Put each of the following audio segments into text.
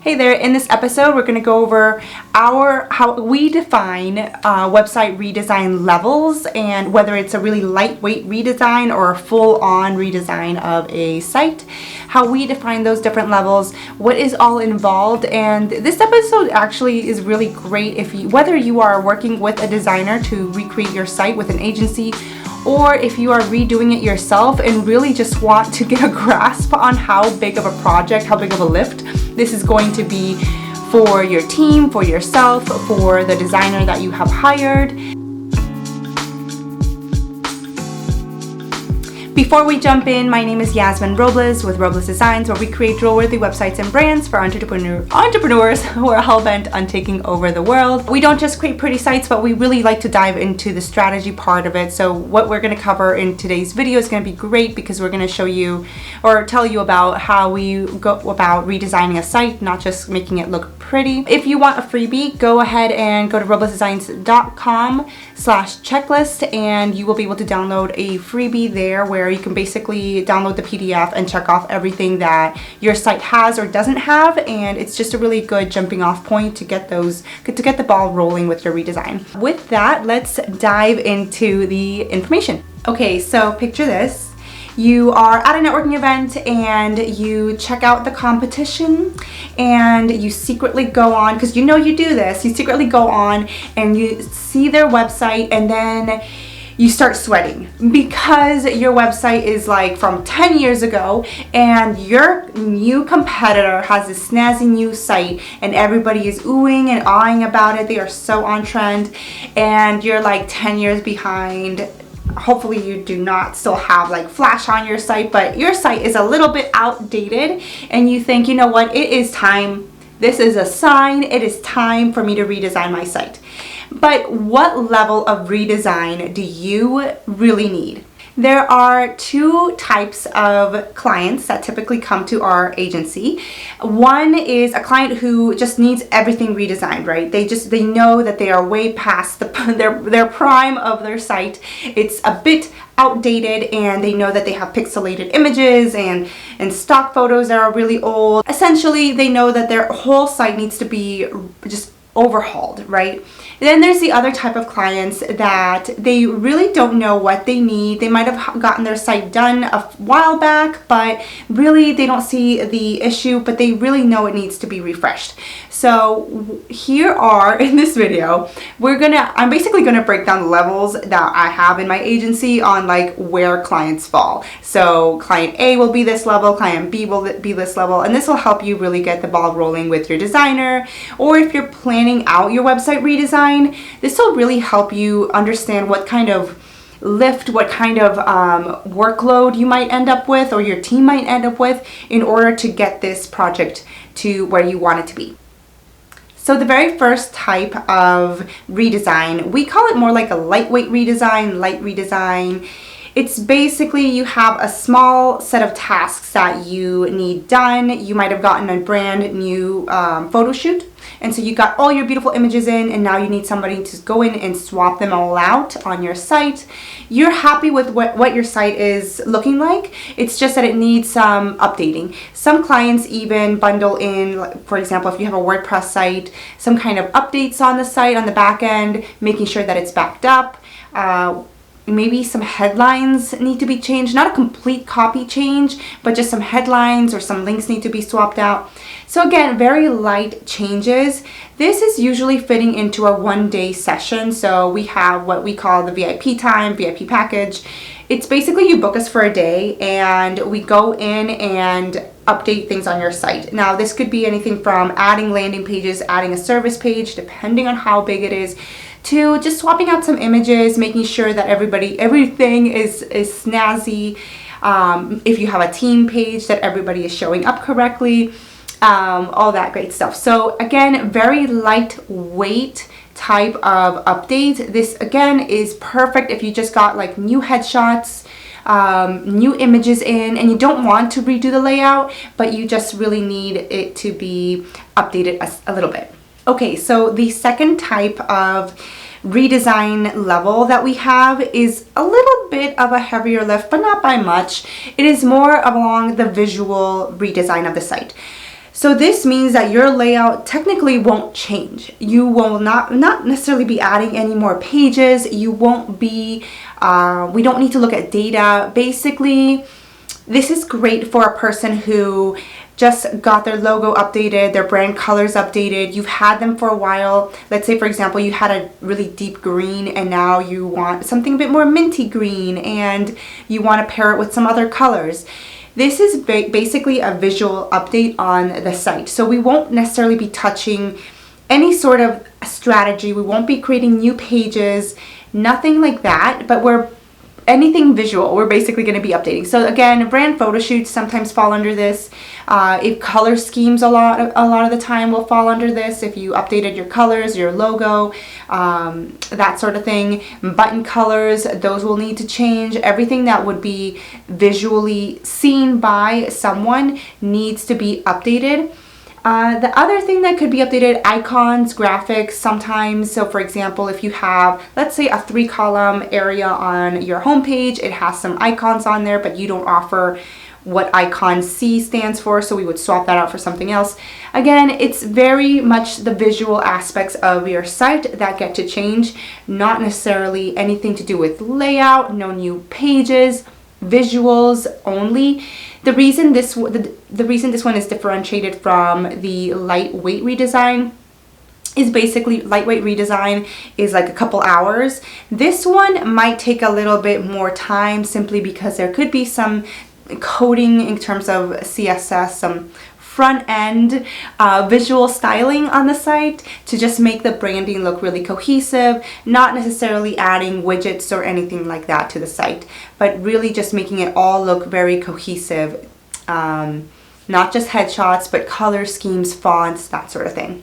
Hey there, in this episode we're going to go over how we define website redesign levels and whether it's a really lightweight redesign or a full-on redesign of a site, how we define those different levels, what is all involved. And this episode actually is really great whether you are working with a designer to recreate your site with an agency, or if you are redoing it yourself and really just want to get a grasp on how big of a project, how big of a lift this is going to be for your team, for yourself, for the designer that you have hired. Before we jump in, my name is Yasmin Robles with Robles Designs, where we create drill-worthy websites and brands for entrepreneurs who are hell-bent on taking over the world. We don't just create pretty sites, but we really like to dive into the strategy part of it. So what we're going to cover in today's video is going to be great because we're going to show you or tell you about how we go about redesigning a site, not just making it look pretty. If you want a freebie, go ahead and go to roblesdesigns.com/checklist and you will be able to download a freebie there where you can basically download the PDF and check off everything that your site has or doesn't have, and it's just a really good jumping off point to get the ball rolling with your redesign. With that, let's dive into the information. Okay, so picture this. You are at a networking event and you check out the competition and you secretly go on, because you know you do this, you secretly go on and you see their website and then you start sweating because your website is like from 10 years ago and your new competitor has a snazzy new site and everybody is oohing and awing about it. They are so on trend and you're like 10 years behind. Hopefully you do not still have like Flash on your site, but your site is a little bit outdated and you think, you know what, it is time. This is a sign. It is time for me to redesign my site. But what level of redesign do you really need? There are two types of clients that typically come to our agency. One is a client who just needs everything redesigned, right? They know that they are way past their prime of their site. It's a bit outdated and they know that they have pixelated images and stock photos that are really old. Essentially, they know that their whole site needs to be just overhauled, right? Then there's the other type of clients that they really don't know what they need. They might have gotten their site done a while back, but really they don't see the issue, but they really know it needs to be refreshed. So here are, in this video, I'm basically gonna break down the levels that I have in my agency on like where clients fall. So client A will be this level, client B will be this level, and this will help you really get the ball rolling with your designer, or if you're planning out your website redesign, this will really help you understand what kind of lift, what kind of workload you might end up with or your team might end up with in order to get this project to where you want it to be. So the very first type of redesign, we call it more like a lightweight redesign, light redesign. It's basically you have a small set of tasks that you need done. You might have gotten a brand new photo shoot. And so you got all your beautiful images in and now you need somebody to go in and swap them all out on your site. You're happy with what your site is looking like. It's just that it needs some updating. Some clients even bundle in, for example, if you have a WordPress site, some kind of updates on the site on the back end, making sure that it's backed up. Maybe some headlines need to be changed, not a complete copy change, but just some headlines or some links need to be swapped out. So again, very light changes. This is usually fitting into a one-day session. So we have what we call the VIP time, VIP package. It's basically you book us for a day and we go in and update things on your site. Now this could be anything from adding landing pages, adding a service page, depending on how big it is, to just swapping out some images, making sure that everything is snazzy. If you have a team page, that everybody is showing up correctly, all that great stuff. So again, very lightweight type of update. This again is perfect if you just got like new headshots, new images in, and you don't want to redo the layout, but you just really need it to be updated a little bit. Okay, so the second type of redesign level that we have is a little bit of a heavier lift, but not by much. It is more along the visual redesign of the site. So this means that your layout technically won't change. You will not necessarily be adding any more pages. You won't be, we don't need to look at data. Basically, this is great for a person who just got their logo updated, their brand colors updated, you've had them for a while. Let's say, for example, you had a really deep green and now you want something a bit more minty green and you want to pair it with some other colors. This is basically a visual update on the site. So we won't necessarily be touching any sort of strategy. We won't be creating new pages, nothing like that, but anything visual, we're basically going to be updating. So again, brand photo shoots sometimes fall under this. If color schemes a lot of the time will fall under this. If you updated your colors, your logo, that sort of thing. Button colors, those will need to change. Everything that would be visually seen by someone needs to be updated. The other thing that could be updated, icons, graphics sometimes. So for example, if you have, let's say, a 3-column area on your homepage, it has some icons on there, but you don't offer what icon C stands for, so we would swap that out for something else. Again, it's very much the visual aspects of your site that get to change, not necessarily anything to do with layout, no new pages, visuals only. The reason this one is differentiated from the lightweight redesign is basically lightweight redesign is like a couple hours. This one might take a little bit more time simply because there could be some coding in terms of CSS, some front end visual styling on the site to just make the branding look really cohesive, not necessarily adding widgets or anything like that to the site, but really just making it all look very cohesive, not just headshots, but color schemes, fonts, that sort of thing.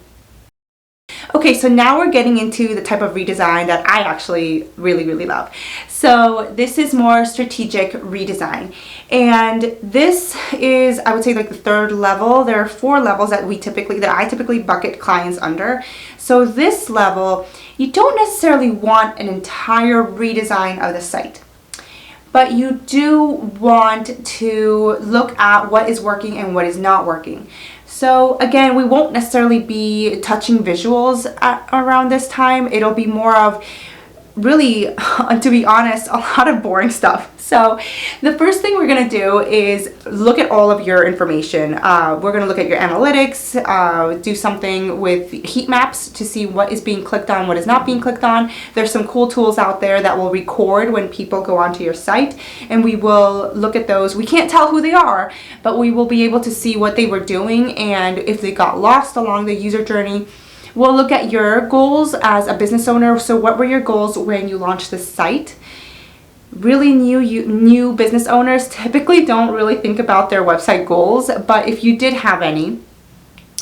Okay, so now we're getting into the type of redesign that I actually really love. So this is more strategic redesign. And this is, I would say, like the 3rd level. There are 4 levels that I typically bucket clients under. So this level, you don't necessarily want an entire redesign of the site, but you do want to look at what is working and what is not working. So again, we won't necessarily be touching visuals around this time. It'll be more of really, to be honest, a lot of boring stuff. So the first thing we're going to do is look at all of your information. We're going to look at your analytics, do something with heat maps to see what is being clicked on, what is not being clicked on. There's some cool tools out there that will record when people go onto your site, and we will look at those. We can't tell who they are, but we will be able to see what they were doing and if they got lost along the user journey. We'll look at your goals as a business owner. So what were your goals when you launched the site? Really new business owners typically don't really think about their website goals, but if you did have any,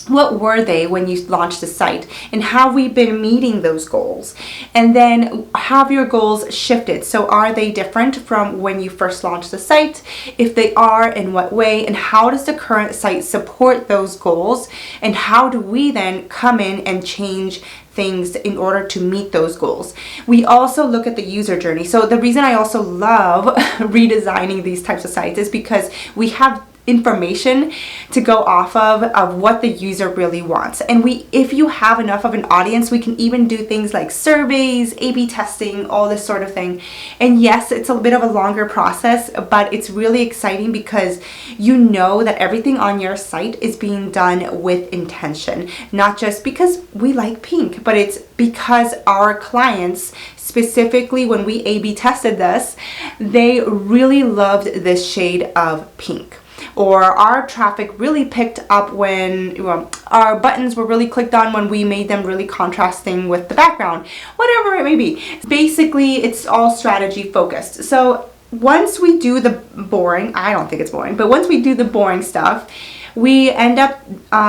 what were they when you launched the site, and have we been meeting those goals? And then have your goals shifted? So are they different from when you first launched the site? If they are, in what way? And how does the current site support those goals? And how do we then come in and change things in order to meet those goals? We also look at the user journey. So the reason I also love redesigning these types of sites is because we have information to go off of what the user really wants. And if you have enough of an audience, we can even do things like surveys, A/B testing, all this sort of thing. And yes, it's a bit of a longer process, but it's really exciting because you know that everything on your site is being done with intention, not just because we like pink, but it's because our clients, specifically when we A/B tested this, they really loved this shade of pink. Or our traffic really picked up when our buttons were really clicked on when we made them really contrasting with the background, whatever it may be. Basically, it's all strategy focused. So once we do the boring, I don't think it's boring, but once we do the boring stuff, we end up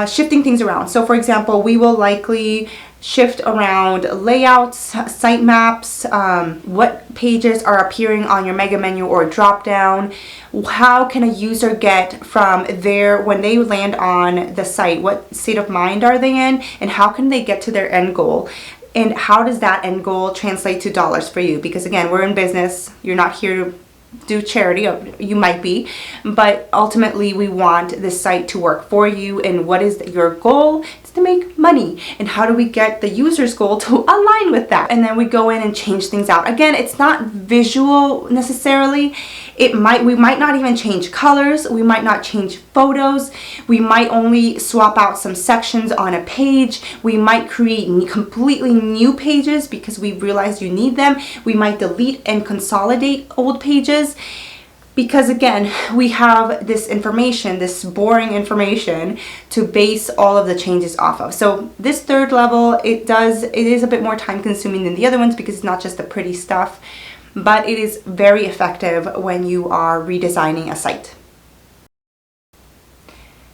shifting things around. So for example, we will likely shift around layouts, site maps, what pages are appearing on your mega menu or drop down. How can a user get from there when they land on the site? What state of mind are they in? And how can they get to their end goal? And how does that end goal translate to dollars for you? Because again, we're in business. You're not here do charity, you might be, but ultimately we want this site to work for you. And what is your goal? It's to make money. And how do we get the user's goal to align with that? And then we go in and change things out. Again, it's not visual necessarily. We might not even change colors. We might not change photos. We might only swap out some sections on a page. We might create completely new pages because we realize you need them. We might delete and consolidate old pages because, again, we have this information, this boring information to base all of the changes off of. So this third level, it is a bit more time consuming than the other ones because it's not just the pretty stuff, but it is very effective when you are redesigning a site.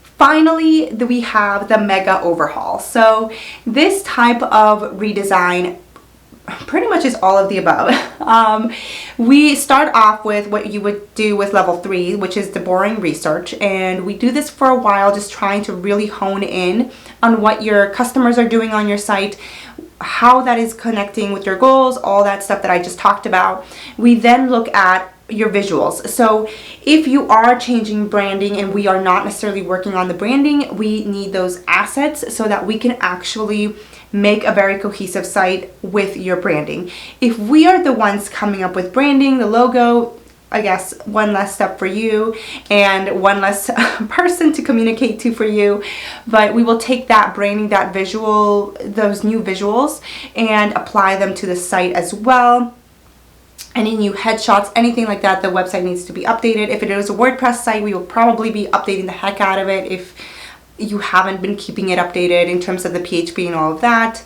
Finally, we have the mega overhaul. So this type of redesign pretty much is all of the above. We start off with what you would do with level 3, which is the boring research. And we do this for a while, just trying to really hone in on what your customers are doing on your site, how that is connecting with your goals, all that stuff that I just talked about. We then look at your visuals. So if you are changing branding and we are not necessarily working on the branding, we need those assets so that we can actually make a very cohesive site with your branding. If we are the ones coming up with branding, the logo, I guess one less step for you and one less person to communicate to for you, but we will take that branding, that visual, those new visuals, and apply them to the site as well. Any new headshots, anything like that, the website needs to be updated. If it is a WordPress site, we will probably be updating the heck out of it if you haven't been keeping it updated in terms of the PHP and all of that.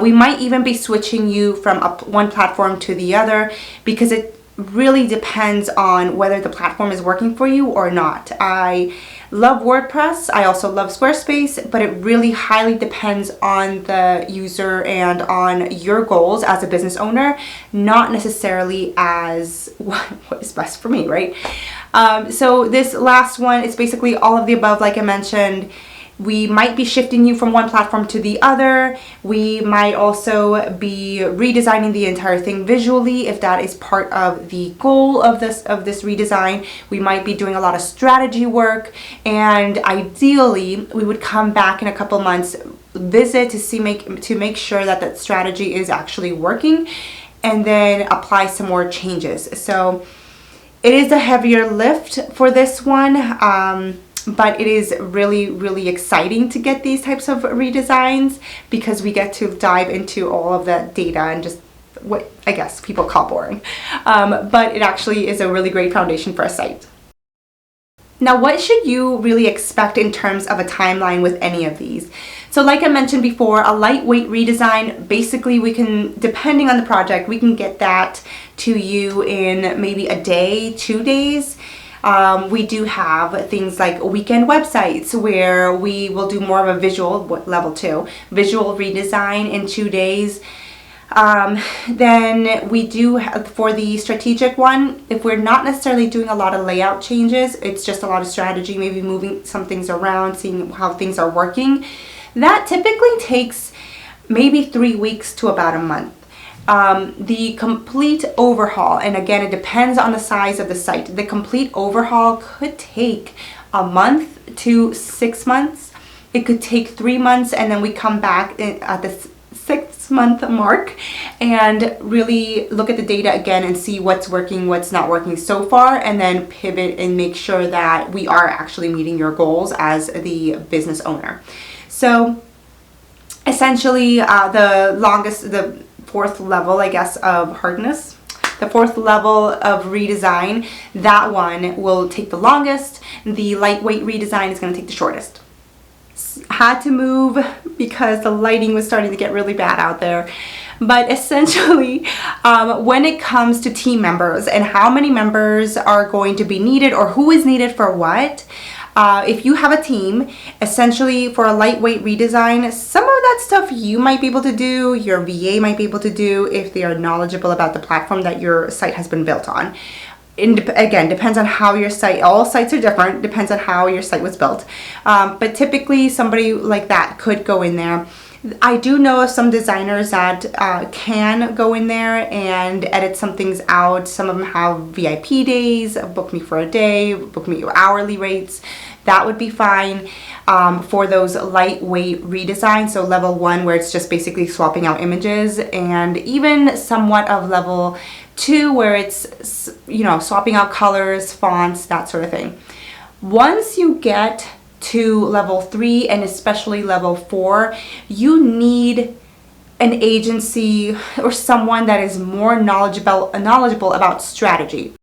We might even be switching you from one platform to the other because it really depends on whether the platform is working for you or not. I love WordPress. I also love Squarespace, but it really highly depends on the user and on your goals as a business owner, not necessarily as what is best for me, right? So this last one is basically all of the above, like I mentioned. We might be shifting you from one platform to the other. We might also be redesigning the entire thing visually if that is part of the goal of this redesign. We might be doing a lot of strategy work, and ideally we would come back in a couple months, visit to make sure that that strategy is actually working, and then apply some more changes. So it is a heavier lift for this one. But it is really, really exciting to get these types of redesigns because we get to dive into all of that data and just what I guess people call boring. But it actually is a really great foundation for a site. Now, what should you really expect in terms of a timeline with any of these? So like I mentioned before, a lightweight redesign, basically we can, depending on the project, we can get that to you in maybe a day, 2 days. We do have things like weekend websites where we will do more of a visual, level 2, visual redesign in 2 days. Then we do have, for the strategic one, if we're not necessarily doing a lot of layout changes, it's just a lot of strategy, maybe moving some things around, seeing how things are working. That typically takes maybe 3 weeks to about a month. The complete overhaul, and again, it depends on the size of the site. The complete overhaul could take a month to 6 months. It could take 3 months, and then we come back at the 6-month mark and really look at the data again and see what's working, what's not working so far, and then pivot and make sure that we are actually meeting your goals as the business owner. So essentially, the fourth level, I guess, of hardness, the fourth level of redesign, that one will take the longest. The lightweight redesign is going to take the shortest. Had to move because the lighting was starting to get really bad out there. But essentially, when it comes to team members and how many members are going to be needed or who is needed for what, if you have a team, essentially for a lightweight redesign, some of that stuff you might be able to do, your VA might be able to do if they are knowledgeable about the platform that your site has been built on. Again, depends on how your site, all sites are different, depends on how your site was built. But typically somebody like that could go in there. I do know of some designers that can go in there and edit some things out. Some of them have VIP days, book me for a day, book me hourly rates. That would be fine for those lightweight redesigns. So level 1, where it's just basically swapping out images, and even somewhat of level 2, where it's, you know, swapping out colors, fonts, that sort of thing. Once you get to level 3 and especially level 4, you need an agency or someone that is more knowledgeable about strategy.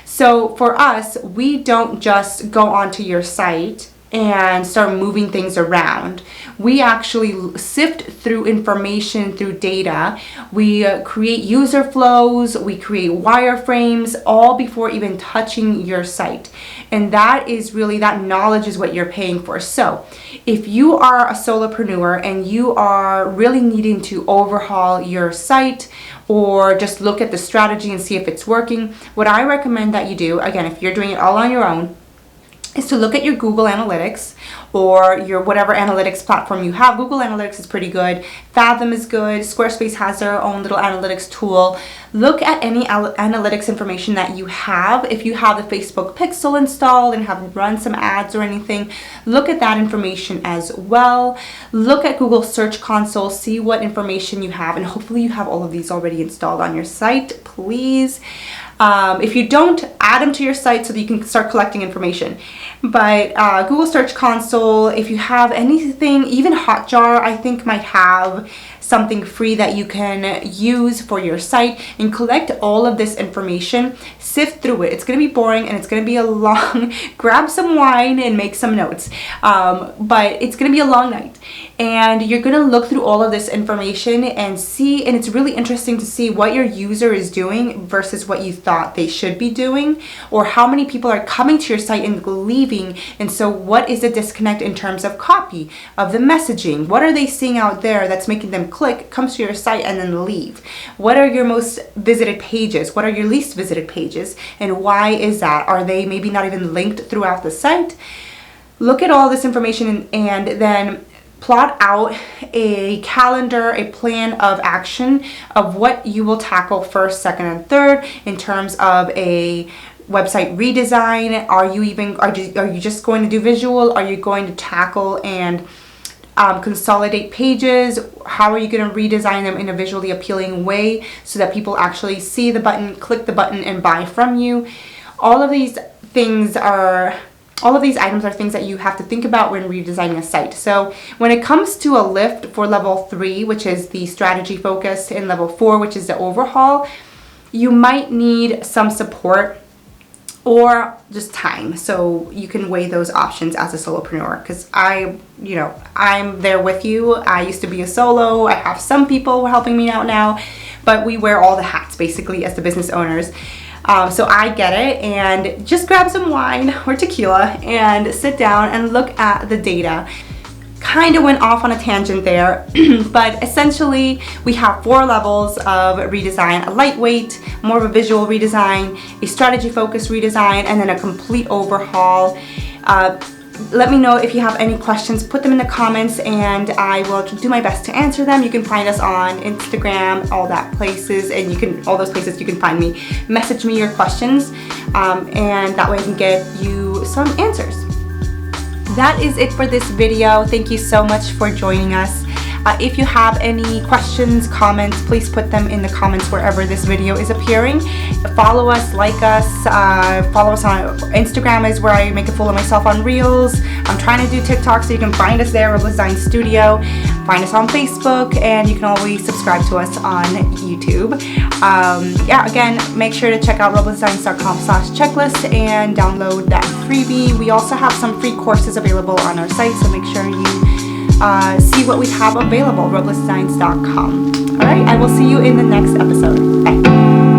So for us, we don't just go onto your site and start moving things around. We actually sift through information, through data. We create user flows, we create wireframes, all before even touching your site. And that is really, that knowledge is what you're paying for. So if you are a solopreneur and you are really needing to overhaul your site, or just look at the strategy and see if it's working, what I recommend that you do, again, if you're doing it all on your own, is to look at your Google Analytics or your whatever analytics platform you have. Google Analytics is pretty good. Fathom is good. Squarespace has their own little analytics tool. Look at any analytics information that you have. If you have the Facebook Pixel installed and have run some ads or anything, look at that information as well. Look at Google Search Console, see what information you have, and hopefully you have all of these already installed on your site, please. If you don't, add them to your site so that you can start collecting information. But Google Search Console, if you have anything, even Hotjar, I think might have something free that you can use for your site, and collect all of this information, sift through it. It's going to be boring and it's going to be a long, grab some wine and make some notes. But it's going to be a long night, and you're going to look through all of this information and see, and it's really interesting to see what your user is doing versus what you thought they should be doing, or how many people are coming to your site and leaving. And so what is the disconnect in terms of copy, of the messaging? What are they seeing out there that's making them click, come to your site, and then leave? What are your most visited pages? What are your least visited pages? And why is that? Are they maybe not even linked throughout the site? Look at all this information and then plot out a calendar, a plan of action of what you will tackle first, second, and third in terms of a website redesign. Are you just going to do visual? Are you going to tackle and consolidate pages? How are you going to redesign them in a visually appealing way so that people actually see the button, click the button, and buy from you? All of these items are things that you have to think about when redesigning a site. So when it comes to a lift for level 3, which is the strategy focus, and level 4, which is the overhaul, you might need some support or just time. So you can weigh those options as a solopreneur, because I'm there with you. I used to be a solo. I have some people helping me out now, but we wear all the hats basically as the business owners. So I get it, and just grab some wine or tequila and sit down and look at the data. Kind of went off on a tangent there, but essentially we have 4 levels of redesign: a lightweight, more of a visual redesign, a strategy focused redesign, and then a complete overhaul. Let me know if you have any questions, put them in the comments, and I will do my best to answer them. You can find us on Instagram, all those places you can find me. Message me your questions, and that way I can get you some answers. That is it for this video. Thank you so much for joining us. If you have any questions, comments, please put them in the comments wherever this video is appearing. Follow us, like us, follow us on Instagram is where I make a fool of myself on Reels. I'm trying to do TikTok, so you can find us there, Redesign Studio. Find us on Facebook, and you can always subscribe to us on YouTube. Again, make sure to check out robodesigns.com/checklist and download that freebie. We also have some free courses available on our site, so make sure you see what we have available, robodesigns.com. All right, I will see you in the next episode. Bye.